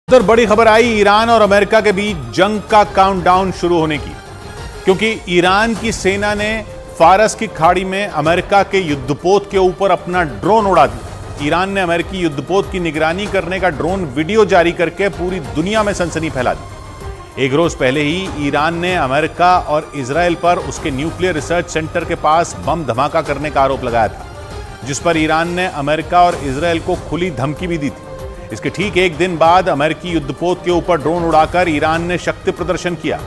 उधर बड़ी खबर आई ईरान और अमेरिका के बीच जंग का काउंटडाउन शुरू होने की, क्योंकि ईरान की सेना ने फारस की खाड़ी में अमेरिका के युद्धपोत के ऊपर अपना ड्रोन उड़ा दिया। ईरान ने अमेरिकी युद्धपोत की निगरानी करने का ड्रोन वीडियो जारी करके पूरी दुनिया में सनसनी फैला दी। एक रोज पहले ही ईरान ने अमेरिका और इजराइल पर उसके न्यूक्लियर रिसर्च सेंटर के पास बम धमाका करने का आरोप लगाया था, जिस पर ईरान ने अमेरिका और इजराइल को खुली धमकी भी दी थी। इसके ठीक एक दिन बाद अमेरिकी युद्धपोत के ऊपर ड्रोन उड़ाकर ईरान ने शक्ति प्रदर्शन किया।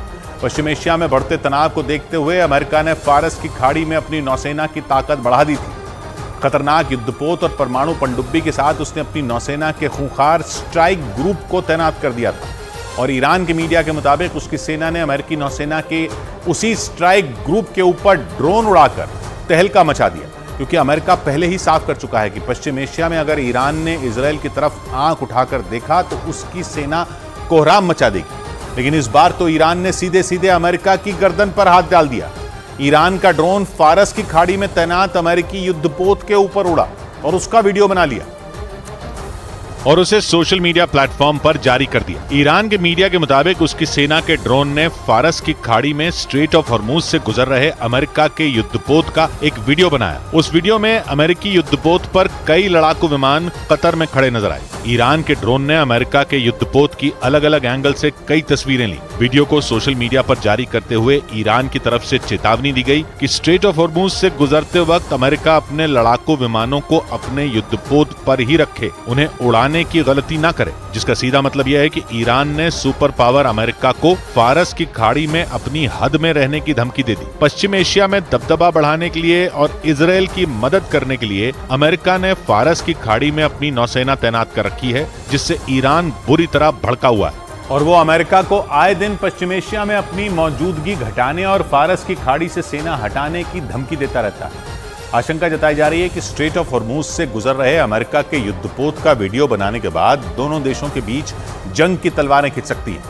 पश्चिम एशिया में बढ़ते तनाव को देखते हुए अमेरिका ने फारस की खाड़ी में अपनी नौसेना की ताकत बढ़ा दी थी। खतरनाक युद्धपोत और परमाणु पनडुब्बी के साथ उसने अपनी नौसेना के खूंखार स्ट्राइक ग्रुप को तैनात कर दिया था, और ईरान के मीडिया के मुताबिक उसकी सेना ने अमेरिकी नौसेना के उसी स्ट्राइक ग्रुप के ऊपर ड्रोन उड़ाकर तहलका मचा दिया, क्योंकि अमेरिका पहले ही साफ कर चुका है कि पश्चिम एशिया में अगर ईरान ने इजराइल की तरफ आंख उठाकर देखा तो उसकी सेना कोहराम मचा देगी। लेकिन इस बार तो ईरान ने सीधे सीधे अमेरिका की गर्दन पर हाथ डाल दिया। ईरान का ड्रोन फारस की खाड़ी में तैनात अमेरिकी युद्धपोत के ऊपर उड़ा और उसका वीडियो बना लिया और उसे सोशल मीडिया प्लेटफॉर्म पर जारी कर दिया। ईरान के मीडिया के मुताबिक उसकी सेना के ड्रोन ने फारस की खाड़ी में स्ट्रेट ऑफ हॉर्मूज से गुजर रहे अमेरिका के युद्धपोत का एक वीडियो बनाया। उस वीडियो में अमेरिकी युद्धपोत पर कई लड़ाकू विमान कतर में खड़े नजर आए। ईरान के ड्रोन ने अमेरिका के युद्धपोत की अलग अलग एंगल से कई तस्वीरें ली। वीडियो को सोशल मीडिया पर जारी करते हुए ईरान की तरफ से चेतावनी दी गई कि स्ट्रेट ऑफ हॉर्मूज से गुजरते वक्त अमेरिका अपने लड़ाकू विमानों को अपने युद्धपोत पर ही रखे, उन्हें उड़ाने की गलती ना करे, जिसका सीधा मतलब यह है कि ईरान ने सुपर पावर अमेरिका को फारस की खाड़ी में अपनी हद में रहने की धमकी दे दी। पश्चिम एशिया में दबदबा बढ़ाने के लिए और इजराइल की मदद करने के लिए अमेरिका ने फारस की खाड़ी में अपनी नौसेना तैनात कर रखी है, जिससे ईरान बुरी तरह भड़का हुआ है और वो अमेरिका को आए दिन पश्चिम एशिया में अपनी मौजूदगी घटाने और फारस की खाड़ी से सेना हटाने की धमकी देता रहता है। आशंका जताई जा रही है कि स्ट्रेट ऑफ हॉर्मूज से गुजर रहे अमेरिका के युद्धपोत का वीडियो बनाने के बाद दोनों देशों के बीच जंग की तलवारें खिंच सकती हैं,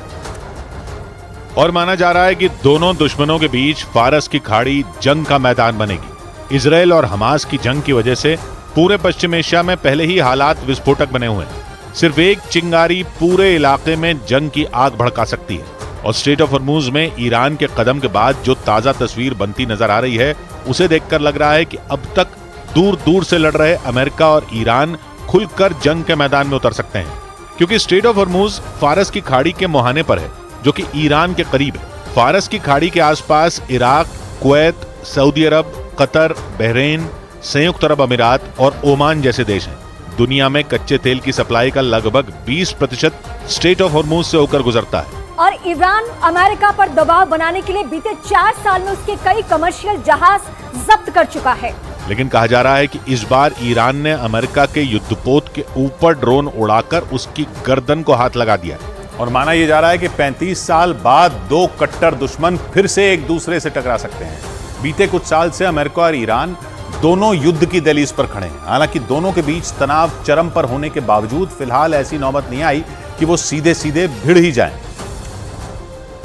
और माना जा रहा है कि दोनों दुश्मनों के बीच फारस की खाड़ी जंग का मैदान बनेगी। इजराइल और हमास की जंग की वजह से पूरे पश्चिम एशिया में पहले ही हालात विस्फोटक बने हुए हैं। सिर्फ एक चिंगारी पूरे इलाके में जंग की आग भड़का सकती है, और स्ट्रेट ऑफ हॉर्मूज में ईरान के कदम के बाद जो ताजा तस्वीर बनती नजर आ रही है, उसे देखकर लग रहा है कि अब तक दूर दूर से लड़ रहे अमेरिका और ईरान खुलकर जंग के मैदान में उतर सकते हैं, क्योंकि स्ट्रेट ऑफ हॉर्मूज फारस की खाड़ी के मुहाने पर है, जो कि ईरान के करीब है। फारस की खाड़ी के आसपास इराक, कुवैत, सऊदी अरब, कतर, बहरीन, संयुक्त अरब अमीरात और ओमान जैसे देश हैं। दुनिया में कच्चे तेल की सप्लाई का लगभग 20% स्ट्रेट ऑफ हॉर्मूज से होकर गुजरता है। और ईरान अमेरिका पर दबाव बनाने के लिए बीते 4 साल में उसके कई कमर्शियल जहाज जब्त कर चुका है। लेकिन कहा जा रहा है कि इस बार ईरान ने अमेरिका के युद्धपोत के ऊपर ड्रोन उड़ाकर उसकी गर्दन को हाथ लगा दिया, और माना यह जा रहा है कि 35 साल बाद दो कट्टर दुश्मन फिर से एक दूसरे से टकरा सकते हैं। बीते कुछ साल से अमेरिका और ईरान दोनों युद्ध की दहलीज पर खड़े हैं। हालांकि दोनों के बीच तनाव चरम पर होने के बावजूद फिलहाल ऐसी नौबत नहीं आई कि वो सीधे सीधे भिड़ ही जाएं।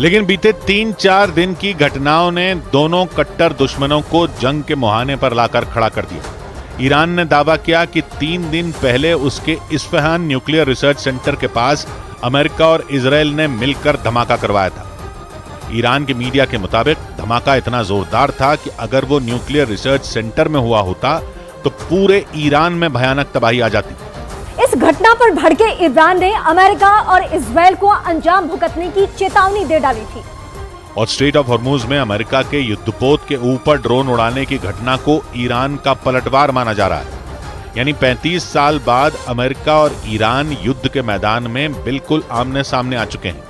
लेकिन बीते 3-4 दिन की घटनाओं ने दोनों कट्टर दुश्मनों को जंग के मुहाने पर लाकर खड़ा कर दिया। ईरान ने दावा किया कि 3 दिन पहले उसके इस्फहान न्यूक्लियर रिसर्च सेंटर के पास अमेरिका और इजराइल ने मिलकर धमाका करवाया था। ईरान के मीडिया के मुताबिक धमाका इतना जोरदार था कि अगर वो न्यूक्लियर रिसर्च सेंटर में हुआ होता तो पूरे ईरान में भयानक तबाही आ जाती। इस घटना पर भड़के ईरान ने अमेरिका और इजराइल को अंजाम भुगतने की चेतावनी दे डाली थी। और स्ट्रेट ऑफ हॉर्मूज में अमेरिका के युद्धपोत के ऊपर ड्रोन उड़ाने की घटना को ईरान का पलटवार माना जा रहा है। यानी 35 साल बाद अमेरिका और ईरान युद्ध के मैदान में बिल्कुल आमने सामने आ चुके हैं।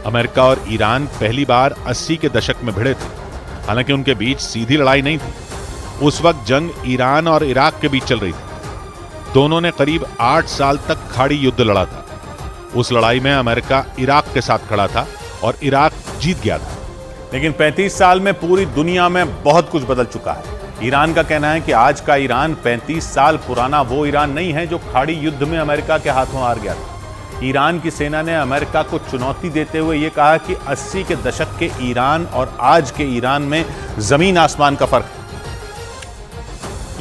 अमेरिका और ईरान पहली बार 80 के दशक में भिड़े थे। हालांकि उनके बीच सीधी लड़ाई नहीं थी। उस वक्त जंग ईरान और इराक के बीच चल रही थी। दोनों ने करीब 8 साल तक खाड़ी युद्ध लड़ा था। उस लड़ाई में अमेरिका इराक के साथ खड़ा था और इराक जीत गया था। लेकिन 35 साल में पूरी दुनिया में बहुत कुछ बदल चुका है। ईरान का कहना है कि आज का ईरान 35 साल पुराना वो ईरान नहीं है जो खाड़ी युद्ध में अमेरिका के हाथों हार गया था। ईरान की सेना ने अमेरिका को चुनौती देते हुए यह कहा कि 80 के दशक के ईरान और आज के ईरान में जमीन आसमान का फर्क है।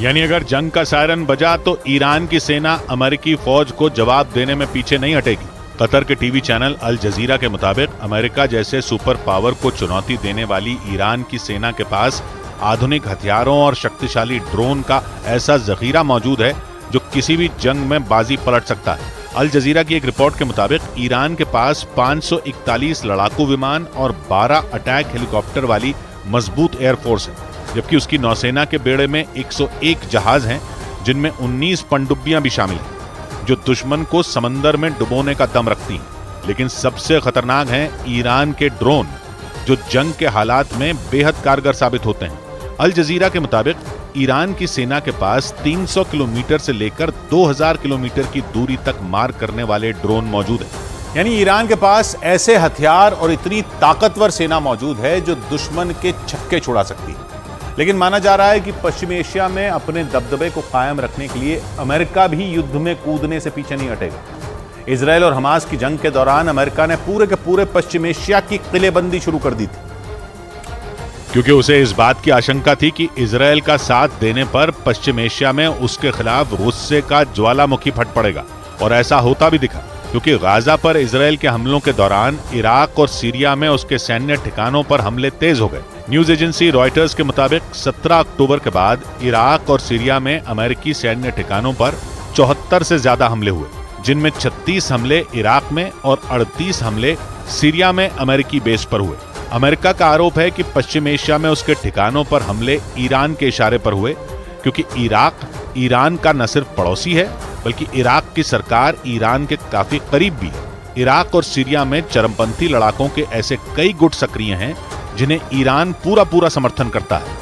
यानी अगर जंग का सायरन बजा तो ईरान की सेना अमेरिकी फौज को जवाब देने में पीछे नहीं हटेगी। कतर के टीवी चैनल अल जजीरा के मुताबिक अमेरिका जैसे सुपर पावर को चुनौती देने वाली ईरान की सेना के पास आधुनिक हथियारों और शक्तिशाली ड्रोन का ऐसा जखीरा मौजूद है जो किसी भी जंग में बाजी पलट सकता है। अल जजीरा की एक रिपोर्ट के मुताबिक ईरान के पास 541 लड़ाकू विमान और 12 अटैक हेलीकॉप्टर वाली मजबूत एयरफोर्स है, जबकि उसकी नौसेना के बेड़े में 101 जहाज हैं, जिनमें 19 पनडुब्बियां भी शामिल हैं, जो दुश्मन को समंदर में डुबोने का दम रखती हैं। लेकिन सबसे खतरनाक हैं ईरान के ड्रोन, जो जंग के हालात में बेहद कारगर साबित होते हैं। अल जजीरा के मुताबिक ईरान की सेना के पास 300 किलोमीटर से लेकर 2000 किलोमीटर की दूरी तक मार करने वाले ड्रोन मौजूद हैं। यानी ईरान के पास ऐसे हथियार और इतनी ताकतवर सेना मौजूद है जो दुश्मन के छक्के छुड़ा सकती है। लेकिन माना जा रहा है कि पश्चिमी एशिया में अपने दबदबे को कायम रखने के लिए अमेरिका भी युद्ध में कूदने से पीछे नहीं हटेगा। इजरायल और हमास की जंग के दौरान अमेरिका ने पूरे के पूरे पश्चिम एशिया की किलेबंदी शुरू कर दी थी, क्योंकि उसे इस बात की आशंका थी कि इजरायल का साथ देने पर पश्चिम एशिया में उसके खिलाफ गुस्से का ज्वालामुखी फट पड़ेगा। और ऐसा होता भी दिखा, क्योंकि गाजा पर इजरायल के हमलों के दौरान इराक और सीरिया में उसके सैन्य ठिकानों पर हमले तेज हो गए। न्यूज एजेंसी रॉयटर्स के मुताबिक 17 अक्टूबर के बाद इराक और सीरिया में अमेरिकी सैन्य ठिकानों पर 74 से ज्यादा हमले हुए, जिनमें 36 हमले इराक में और 38 हमले सीरिया में अमेरिकी बेस पर हुए। अमेरिका का आरोप है कि पश्चिम एशिया में उसके ठिकानों पर हमले ईरान के इशारे पर हुए, क्योंकि इराक ईरान का न सिर्फ पड़ोसी है, बल्कि इराक की सरकार ईरान के काफी करीब भी है। इराक और सीरिया में चरमपंथी लड़ाकों के ऐसे कई गुट सक्रिय हैं जिन्हें ईरान पूरा समर्थन करता है।